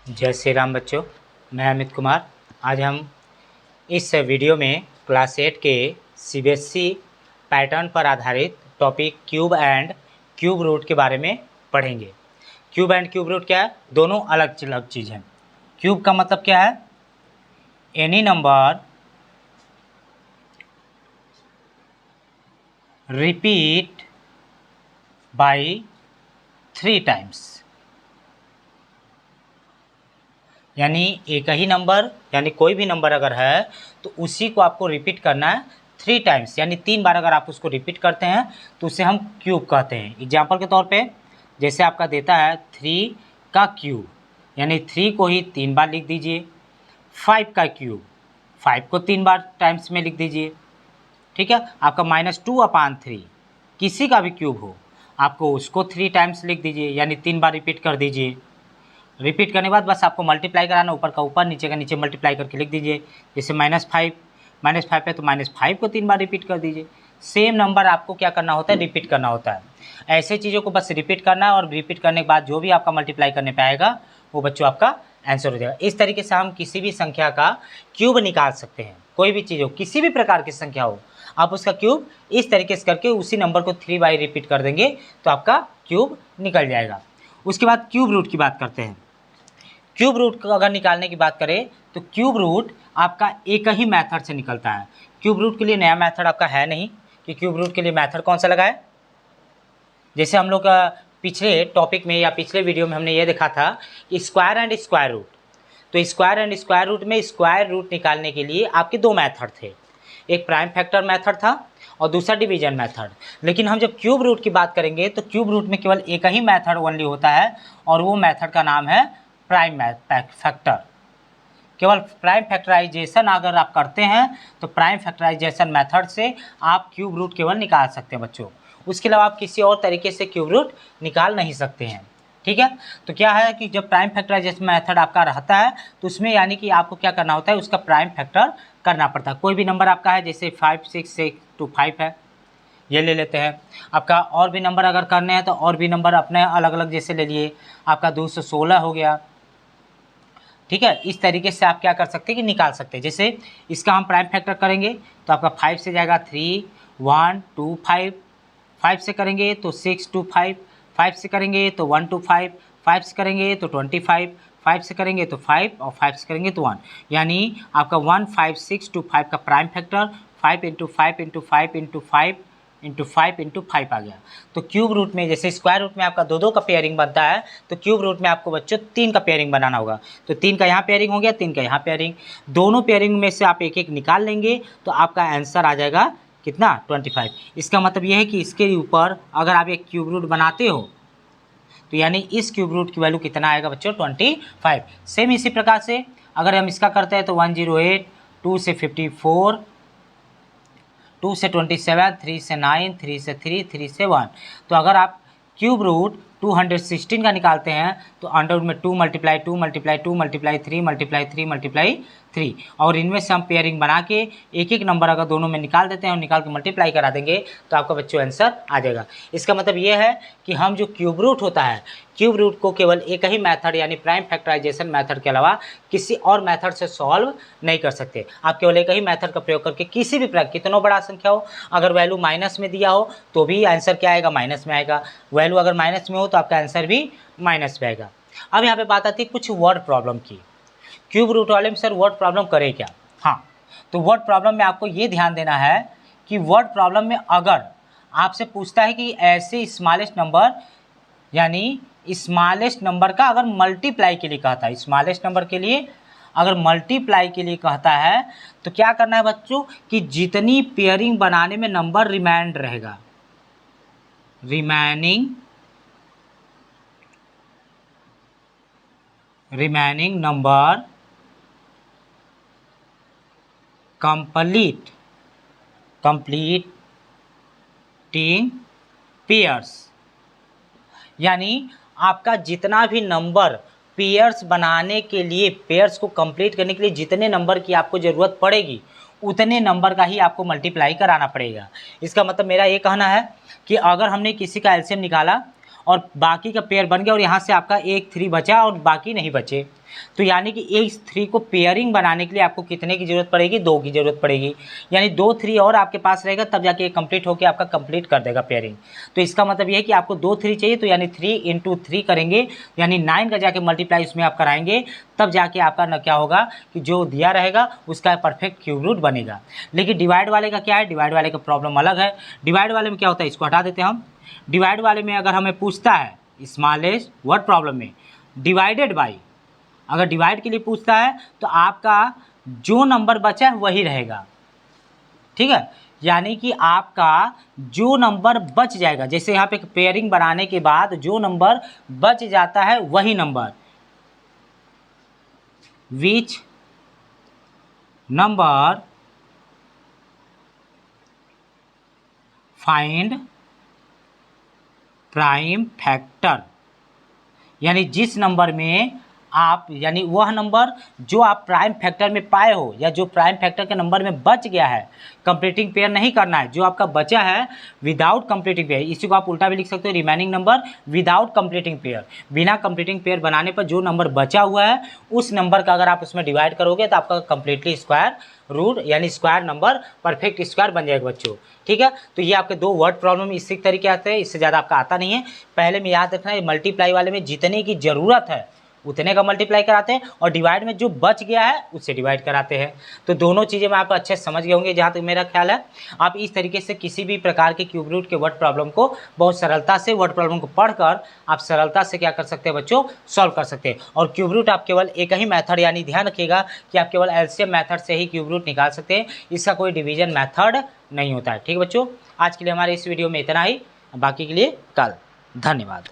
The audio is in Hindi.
जय श्री राम बच्चों, मैं अमित कुमार। आज हम इस वीडियो में क्लास 8 के सीबीएसई पैटर्न पर आधारित topic cube and cube root के बारे में पढ़ेंगे। क्यूब एंड क्यूब रूट क्या है? दोनों अलग अलग चीज़ हैं। क्यूब का मतलब क्या है? Any number repeat by 3 times, यानी एक ही नंबर, यानी कोई भी नंबर अगर है तो उसी को आपको रिपीट करना है 3 टाइम्स, यानी 3 बार अगर आप उसको रिपीट करते हैं तो उसे हम क्यूब कहते हैं। एग्जाम्पल के तौर पे जैसे आपका देता है 3 का क्यूब, यानी 3 को ही 3 बार लिख दीजिए। 5 का क्यूब, 5 को 3 बार टाइम्स में लिख दीजिए। ठीक है, आपका -2/3 किसी का भी क्यूब हो, आपको उसको 3 टाइम्स लिख दीजिए, यानी 3 बार रिपीट कर दीजिए। रिपीट करने के बाद बस आपको मल्टीप्लाई कराना, ऊपर का ऊपर नीचे का नीचे मल्टीप्लाई करके लिख दीजिए। जैसे -5 है तो -5 को 3 बार रिपीट कर दीजिए। सेम नंबर आपको क्या करना होता है? रिपीट करना होता है। ऐसे चीज़ों को बस रिपीट करना है, और रिपीट करने के बाद जो भी आपका मल्टीप्लाई करने पे आएगा वो बच्चों आपका आंसर हो जाएगा। इस तरीके से हम किसी भी संख्या का क्यूब निकाल सकते हैं। कोई भी चीज़ हो, किसी भी प्रकार की संख्या हो, आप उसका क्यूब इस तरीके से करके उसी नंबर को 3 बार रिपीट कर देंगे तो आपका क्यूब निकल जाएगा। उसके बाद क्यूब रूट की बात करते हैं। क्यूब रूट को अगर निकालने की बात करें तो क्यूब रूट आपका एक ही मेथड से निकलता है। क्यूब रूट के लिए नया मेथड आपका है नहीं कि क्यूब रूट के लिए मेथड कौन सा लगा है। जैसे हम लोग पिछले टॉपिक में या पिछले वीडियो में हमने ये देखा था कि स्क्वायर एंड स्क्वायर रूट। तो स्क्वायर एंड स्क्वायर रूट में स्क्वायर रूट निकालने के लिए आपके 2 मेथड थे, एक प्राइम फैक्टर मेथड था और दूसरा डिवीजन मेथड। लेकिन हम जब क्यूब रूट की बात करेंगे तो क्यूब रूट में केवल एक ही मेथड ओनली होता है, और वो मेथड का नाम है प्राइम फैक्टर। केवल प्राइम फैक्टराइजेशन अगर आप करते हैं तो प्राइम फैक्टराइजेशन मेथड से आप क्यूब रूट केवल निकाल सकते हैं बच्चों। उसके अलावा आप किसी और तरीके से क्यूब रूट निकाल नहीं सकते हैं। ठीक है, तो क्या है कि जब प्राइम फैक्टराइजेशन मेथड आपका रहता है तो उसमें यानी कि आपको क्या करना होता है? उसका प्राइम फैक्टर करना पड़ता है। कोई भी नंबर आपका है, जैसे 5, 6 से 2, 5 है, ये ले लेते हैं। आपका और भी नंबर अगर करने हैं तो और भी नंबर अपने अलग अलग जैसे ले लिए, आपका 216 हो गया। ठीक है, इस तरीके से आप क्या कर सकते हैं कि निकाल सकते हैं। जैसे इसका हम प्राइम फैक्टर करेंगे तो आपका 5 से जाएगा 3, 1, 2, 5, 5 से करेंगे तो 6, 2, 5, 5 से करेंगे तो 1, 2, 5, 5 से करेंगे तो 25, 5 से करेंगे तो 5 और 5 से करेंगे तो 1, यानी आपका 1, 5, 6, 2, 5 का प्राइम फैक्टर 5 × 5 × 5 × 5 × 5 × 5 आ गया। तो क्यूब रूट में जैसे स्क्वायर रूट में आपका 2 का पेयरिंग बनता है, तो क्यूब रूट में आपको बच्चों 3 का पेयरिंग बनाना होगा। तो 3 का यहाँ पेयरिंग हो गया, 3 का यहाँ पेयरिंग, दोनों पेयरिंग में से आप एक एक निकाल लेंगे तो आपका आंसर आ जाएगा कितना? 25। इसका मतलब यह है कि इसके ऊपर अगर आप एक क्यूब रूट बनाते हो तो यानी इस क्यूब रूट की वैल्यू कितना आएगा बच्चों? 25। सेम इसी प्रकार से अगर हम इसका करते हैं तो 108, 2 से 54, 2 से 27, 3 से 9, 3 से 3, 3 से 1। तो अगर आप क्यूब रूट 216 का निकालते हैं तो अंडर रूट में 2 × 2 × 2 × 3 × 3 × 3, और इनमें से हम पेयरिंग बना के एक एक नंबर अगर दोनों में निकाल देते हैं और निकाल के मल्टीप्लाई करा देंगे तो आपका बच्चों आंसर आ जाएगा। इसका मतलब ये है कि हम जो क्यूब रूट होता है, क्यूब रूट को केवल एक ही मेथड यानी प्राइम फैक्टराइजेशन मेथड के अलावा किसी और मेथड से सॉल्व नहीं कर सकते। आप केवल एक ही मेथड का प्रयोग करके किसी भी प्रकार कितना बड़ा संख्या हो, अगर वैल्यू माइनस में दिया हो तो भी आंसर क्या आएगा? माइनस में आएगा। वैल्यू अगर माइनस में हो तो आपका आंसर भी माइनस में आएगा। अब यहाँ पे बात आती है कुछ वर्ड प्रॉब्लम की। क्यूब रूट वाले में सर वर्ड प्रॉब्लम करें क्या? हाँ, तो वर्ड प्रॉब्लम में आपको ये ध्यान देना है कि वर्ड प्रॉब्लम में अगर आपसे पूछता है कि ऐसे स्मॉलेस्ट नंबर, यानी स्मॉलेस्ट नंबर का अगर मल्टीप्लाई के लिए कहता है, स्मॉलेस्ट नंबर के लिए अगर मल्टीप्लाई के लिए कहता है तो क्या करना है बच्चों कि जितनी पेयरिंग बनाने में नंबर रिमाइंड रहेगा, रिमेनिंग नंबर कंप्लीटिंग पेयर्स, यानी आपका जितना भी नंबर पेयर्स बनाने के लिए, पेयर्स को कंप्लीट करने के लिए जितने नंबर की आपको ज़रूरत पड़ेगी उतने नंबर का ही आपको मल्टीप्लाई कराना पड़ेगा। इसका मतलब मेरा ये कहना है कि अगर हमने किसी का एलसीएम निकाला और बाकी का पेयर बन गया और यहाँ से आपका एक 3 बचा और बाकी नहीं बचे। तो यानी कि इस 3 को पेयरिंग बनाने के लिए आपको कितने की ज़रूरत पड़ेगी, 2 की ज़रूरत पड़ेगी। यानी 2 3 और आपके पास रहेगा तब जाके ये कंप्लीट होकर आपका कंप्लीट कर देगा पेयरिंग। तो इसका मतलब ये है कि आपको 2 3 चाहिए, तो यानी 3 × 3 करेंगे, यानी 9 का जाके मल्टीप्लाई उसमें आप कराएंगे, तब जाके आपका न क्या होगा कि जो दिया रहेगा उसका परफेक्ट क्यूब रूट बनेगा। लेकिन डिवाइड वाले का क्या है, डिवाइड वाले का प्रॉब्लम अलग है। डिवाइड वाले में क्या होता है, इसको हटा देते हैं हम। डिवाइड वाले में अगर हमें पूछता है स्मॉलेस्ट वर्ड प्रॉब्लम में डिवाइडेड बाई, अगर डिवाइड के लिए पूछता है तो आपका जो नंबर बचा है वही रहेगा, ठीक है। यानी कि आपका जो नंबर बच जाएगा, जैसे यहाँ पे पेयरिंग बनाने के बाद जो नंबर बच जाता है वही number, which number find prime factor, यानी जिस नंबर में आप, यानी वह नंबर जो आप प्राइम फैक्टर में पाए हो या जो प्राइम फैक्टर के नंबर में बच गया है, कंप्लीटिंग पेयर नहीं करना है, जो आपका बचा है विदाउट कंप्लीटिंग पेयर, इसी को आप उल्टा भी लिख सकते हो, remaining number without completing pair. बिना कंप्लीटिंग पेयर बनाने पर जो नंबर बचा हुआ है उस नंबर का अगर आप उसमें डिवाइड करोगे तो आपका कंप्लीटली स्क्वायर रूट यानी स्क्वायर नंबर परफेक्ट स्क्वायर बन जाएगा बच्चों, ठीक है। तो ये आपके 2 वर्ड प्रॉब्लम इसी तरीके आते हैं, इससे ज़्यादा आपका आता नहीं है। पहले में याद रखना है मल्टीप्लाई वाले में जितने की ज़रूरत है उतने का मल्टीप्लाई कराते हैं और डिवाइड में जो बच गया है उससे डिवाइड कराते हैं। तो दोनों चीज़ें मैं आप अच्छे से समझ गए होंगे जहाँ तक मेरा ख्याल है। आप इस तरीके से किसी भी प्रकार के क्यूब रूट के वर्ड प्रॉब्लम को बहुत सरलता से, वर्ड प्रॉब्लम को पढ़कर आप सरलता से क्या कर सकते हैं बच्चों, सॉल्व कर सकते हैं। और क्यूब रूट आप केवल एक ही मेथड, यानी ध्यान रखिएगा कि आप केवल एलसीएम मेथड से ही क्यूब रूट निकाल सकते हैं, इसका कोई डिवीजन मेथड नहीं होता है, ठीक है बच्चों। आज के लिए हमारे इस वीडियो में इतना ही, बाकी के लिए कल। धन्यवाद।